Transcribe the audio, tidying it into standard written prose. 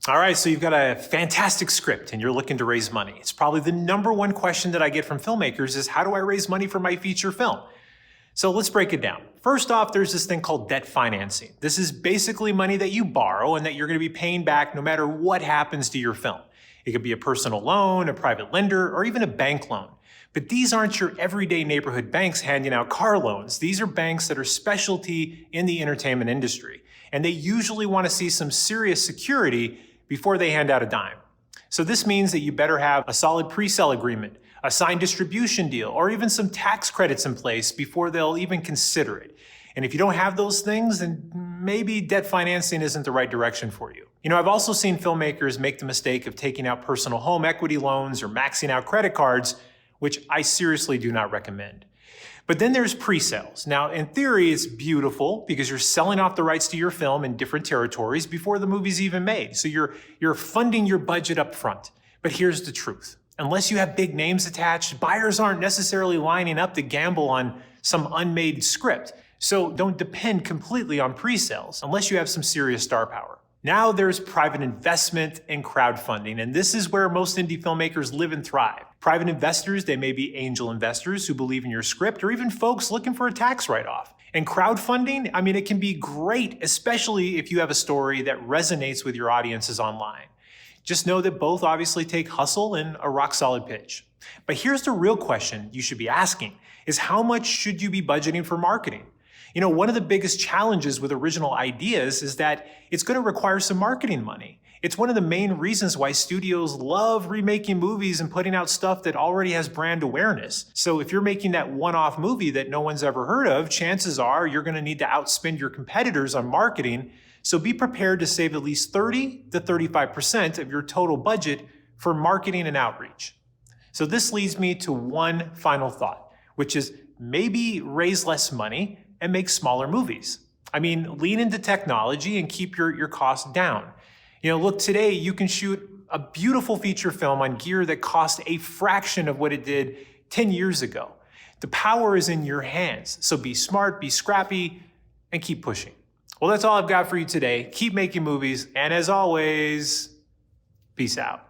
All right, so you've got a fantastic script and you're looking to raise money. It's probably the number one question that I get from filmmakers is, how do I raise money for my feature film? So let's break it down. First off, there's this thing called debt financing. This is basically money that you borrow and that you're going to be paying back no matter what happens to your film. It could be a personal loan, a private lender, or even a bank loan. But these aren't your everyday neighborhood banks handing out car loans. These are banks that are specialty in the entertainment industry. And they usually want to see some serious security before they hand out a dime. So this means that you better have a solid pre-sale agreement, a signed distribution deal, or even some tax credits in place before they'll even consider it. And if you don't have those things, then maybe debt financing isn't the right direction for you. You know, I've also seen filmmakers make the mistake of taking out personal home equity loans or maxing out credit cards, which I seriously do not recommend. But then there's pre-sales. Now, in theory, it's beautiful because you're selling off the rights to your film in different territories before the movie's even made. So you're funding your budget up front. But here's the truth. Unless you have big names attached, buyers aren't necessarily lining up to gamble on some unmade script. So don't depend completely on pre-sales unless you have some serious star power. Now there's private investment and crowdfunding, and this is where most indie filmmakers live and thrive. Private investors, they may be angel investors who believe in your script, or even folks looking for a tax write-off. And crowdfunding, it can be great, especially if you have a story that resonates with your audiences online. Just know that both obviously take hustle and a rock-solid pitch. But here's the real question you should be asking, is how much should you be budgeting for marketing? You know, one of the biggest challenges with original ideas is that it's going to require some marketing money. It's one of the main reasons why studios love remaking movies and putting out stuff that already has brand awareness. So if you're making that one-off movie that no one's ever heard of, chances are you're going to need to outspend your competitors on marketing. So be prepared to save at least 30 to 35% of your total budget for marketing and outreach. So this leads me to one final thought, which is maybe raise less money and make smaller movies. Lean into technology and keep your costs down. You know, look, today you can shoot a beautiful feature film on gear that cost a fraction of what it did 10 years ago. The power is in your hands. So be smart, be scrappy, and keep pushing. Well, that's all I've got for you today. Keep making movies, and as always, peace out.